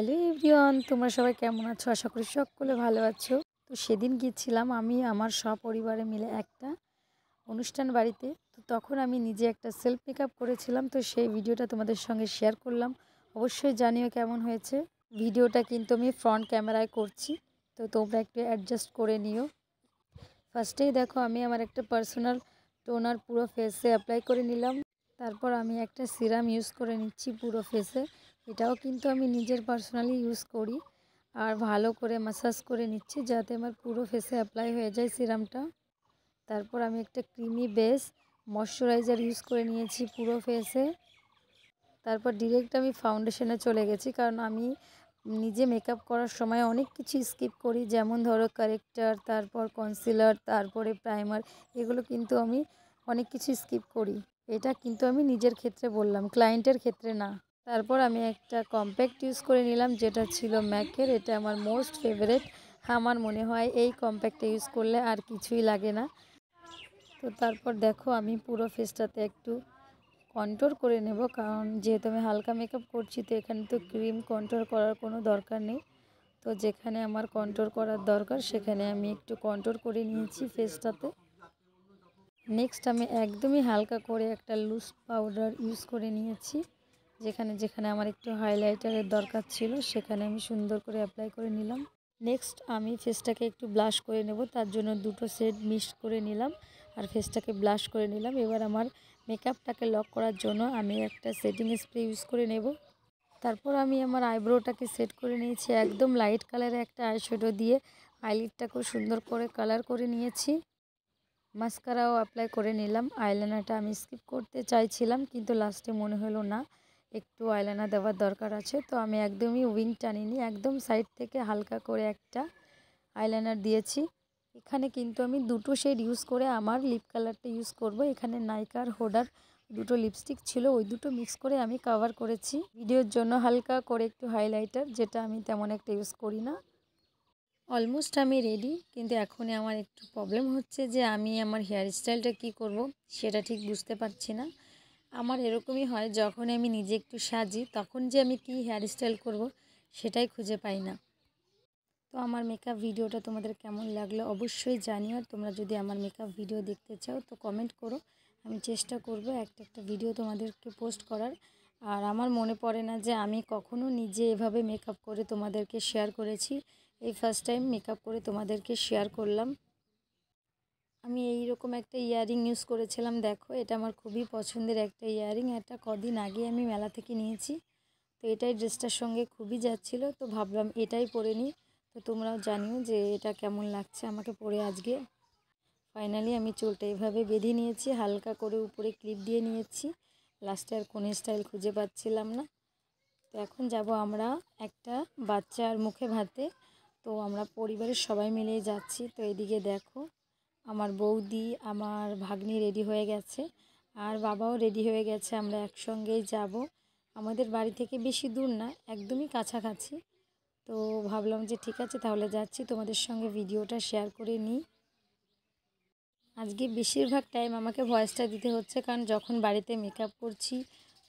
Hello everyone, তোমরা সবাই কেমন আছো? আশা করি সকলে ভালো আছো। তো সেদিন গিয়েছিলাম আমি আমার সপরিবারে মিলে একটা অনুষ্ঠান বাড়িতে। তো তখন আমি নিজে একটা সেলফ মেকআপ করেছিলাম। তো সেই ভিডিওটা তোমাদের সঙ্গে শেয়ার করলাম। অবশ্যই জানিও কেমন হয়েছে। ভিডিওটা কিন্তু আমি ফ্রন্ট ক্যামেরায় করছি, তো তোমরা একটু অ্যাডজাস্ট করে নিও। ফার্স্টেই দেখো আমি আমার একটা পার্সোনাল টোনার পুরো ফেসে অ্যাপ্লাই করে নিলাম। তারপর আমি একটা সিরাম ইউজ করে নিচ্ছি পুরো ফেসে। এটাও কিন্তু আমি নিজের পার্সোনালি ইউজ করি। আর ভালো করে ম্যাসাজ করে নিচ্ছি যাতে আমার পুরো ফেসে অ্যাপ্লাই হয়ে যায় সিরামটা। তারপর আমি একটা ক্রিমি বেস ময়শ্চারাইজার ইউজ করে নিয়েছি পুরো ফেসে। তারপর ডিরেক্ট আমি ফাউন্ডেশনে চলে গেছি, কারণ আমি নিজে মেকআপ করার সময় অনেক কিছু স্কিপ করি, যেমন ধরো কারেক্টার, তারপর কনসিলার, তারপরে প্রাইমার, এগুলো কিন্তু আমি অনেক কিছু স্কিপ করি। এটা কিন্তু আমি নিজের ক্ষেত্রে বললাম, ক্লায়েন্টের ক্ষেত্রে না। তারপর আমি একটা কম্প্যাক্ট ইউজ করে নিলাম, যেটা ছিল ম্যাকের। এটা আমার মোস্ট ফেভারেট। আমার মনে হয় এই কম্প্যাক্টটা ইউজ করলে আর কিছুই লাগে না। তো তারপর দেখো আমি পুরো ফেসটাতে একটু কন্ট্রোল করে নেব, কারণ যেহেতু আমি হালকা মেকআপ করছি, তো এখানে তো ক্রিম কন্ট্রোল করার কোনো দরকার নেই। তো যেখানে আমার কন্ট্রোল করার দরকার সেখানে আমি একটু কন্ট্রোল করে নিয়েছি ফেসটাতে। নেক্সট আমি একদমই হালকা করে একটা লুজ পাউডার ইউজ করে নিয়েছি। যেখানে যেখানে আমার একটু হাইলাইটারের দরকার ছিল সেখানে আমি সুন্দর করে অ্যাপ্লাই করে নিলাম। নেক্সট আমি ফেসটাকে একটু ব্লাশ করে নেব, তার জন্য দুটো শেড মিক্স করে নিলাম আর ফেসটাকে ব্লাশ করে নিলাম। এবার আমার মেকআপটাকে লক করার জন্য আমি একটা সেটিং স্প্রে ইউজ করে নেব। তারপর আমি আমার আইব্রোটাকে সেট করে নিয়েছি একদম লাইট কালারে একটা আইশ্যাডো দিয়ে। আইলিডটাকেও সুন্দর করে কালার করে নিয়েছি। মাস্কারাও অ্যাপ্লাই করে নিলাম। আইলাইনারটা আমি স্কিপ করতে চাইছিলাম, কিন্তু লাস্টে মনে হলো না, একটু আইলাইনার দেওয়ার দরকার আছে। তো আমি একদমই উইং টানিনি, একদম সাইড থেকে হালকা করে একটা আইলাইনার দিয়েছি। এখানে কিন্তু আমি দুটো শেড ইউজ করে আমার লিপ কালারটা ইউজ করব। এখানে নাইকার হোডার দুটো লিপস্টিক ছিল, ওই দুটো মিক্স করে আমি কভার করেছি ভিডিওর জন্য হালকা করে একটু হাইলাইটার, যেটা আমি তেমন একটা ইউজ করি না। অলমোস্ট আমি রেডি, কিন্তু এখনই আমার একটু প্রবলেম হচ্ছে যে আমি আমার হেয়ার স্টাইলটা কী করব সেটা ঠিক বুঝতে পারছি না। আমার এরকমই হয়, যখন আমি নিজে একটু সাজি তখন যে আমি কি হেয়ার স্টাইল করব সেটাই খুঁজে পাই না। তো আমার মেকআপ ভিডিওটা তোমাদের কেমন লাগলো অবশ্যই জানিও। আর তোমরা যদি আমার মেকআপ ভিডিও দেখতে চাও তো কমেন্ট করো, আমি চেষ্টা করব একটা ভিডিও তোমাদেরকে পোস্ট করার। আর আমার মনে পড়ে না যে আমি কখনো নিজে এভাবে মেকআপ করে তোমাদেরকে শেয়ার করেছি। এই ফার্স্ট টাইম মেকআপ করে তোমাদেরকে শেয়ার করলাম। আমি এই রকম একটা ইয়াররিং ইউজ করেছিলাম, দেখো এটা আমার খুবই পছন্দের একটা ইয়াররিং। এটা কদিন আগে আমি মেলা থেকে নিয়েছি, তো এটাই ড্রেসটার সঙ্গে খুবই যাচ্ছিলো, তো ভাবলাম এটাই পরে নিই। তো তোমরাও জানিও যে এটা কেমন লাগছে আমাকে পরে আজকে। ফাইনালি আমি চুলটা এইভাবে বেঁধে নিয়েছি, হালকা করে উপরে ক্লিপ দিয়ে নিয়েছি। লাস্টে আর কোনো স্টাইল খুঁজে পাচ্ছিলাম না। তো এখন যাব আমরা একটা বাচ্চার মুখে ভাতে। তো আমরা পরিবারের সবাই মিলেই যাচ্ছি। তো এদিকে দেখো আমার বৌদি, আমার ভাগ্নি রেডি হয়ে গেছে, আর বাবাও রেডি হয়ে গেছে। আমরা একসঙ্গেই যাব। আমাদের বাড়ি থেকে বেশি দূর না, একদমই কাছাকাছি। তো ভাবলাম যে ঠিক আছে তাহলে যাচ্ছি, তোমাদের সঙ্গে ভিডিওটা শেয়ার করে নিই। আজকে বেশিরভাগ টাইম আমাকে ভয়েসটা দিতে হচ্ছে, কারণ যখন বাড়িতে মেকআপ করছি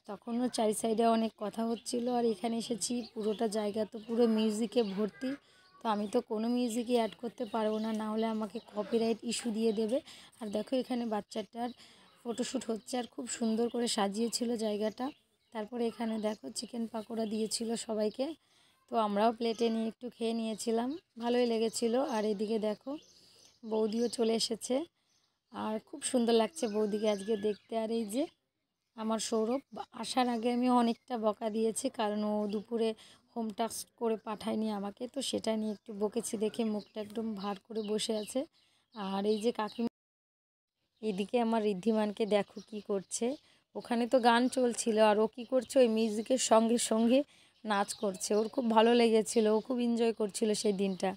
তখনও চারি সাইডে অনেক কথা হচ্ছিল। আর এখানে এসেছি পুরোটা জায়গা তো পুরো মিউজিকে ভর্তি। তো আমি তো কোনো মিউজিকই অ্যাড করতে পারবো না, না হলে আমাকে কপিরাইট ইস্যু দিয়ে দেবে। আর দেখো এখানে বাচ্চাটার ফটোশ্যুট হচ্ছে, আর খুব সুন্দর করে সাজিয়েছিল জায়গাটা। তারপরে এখানে দেখো চিকেন পাকোড়া দিয়েছিল সবাইকে, তো আমরাও প্লেটে নিয়ে একটু খেয়ে নিয়েছিলাম, ভালোই লেগেছিল। আর এদিকে দেখো বৌদিও চলে এসেছে, আর খুব সুন্দর লাগছে বৌদিকে আজকে দেখতে। আর এই যে আমার সৌরভ, আসার আগে আমি অনেকটা বকা দিয়েছি, কারণ ও দুপুরে হোম টাস্ক করে পাঠায়নি আমাকে, তো সেটা নিয়ে একটু বকেছি দেখে মুখটা একদম ভার করে বসে আছে। আর এই যে কাকিমা, এদিকে আমার ঋদ্ধিমানকে দেখো কি করছে। ওখানে তো গান চলছিল আর ও কী করছে, ওই মিউজিকের সঙ্গে সঙ্গে নাচ করছে। ওর খুব ভালো লেগেছিল, ও খুব এনজয় করছিল সেই দিনটা।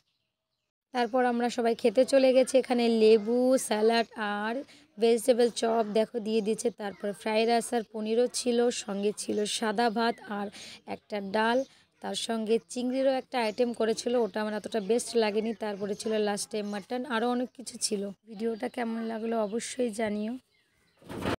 তারপর আমরা সবাই খেতে চলে গেছি। এখানে লেবু, স্যালাড আর ভেজিটেবল চপ দেখো দিয়ে দিয়েছে। তারপর ফ্রাইড রাইস আর পনিরও ছিল, সঙ্গে ছিল সাদা ভাত আর একটা ডাল। তার সঙ্গে চিংড়িরও একটা আইটেম করেছিল, ওটা আমার এতটা বেস্ট লাগেনি। তারপরে ছিল লাস্টে মাটন, আরও অনেক কিছু ছিল। ভিডিওটা কেমন লাগলো অবশ্যই জানিও।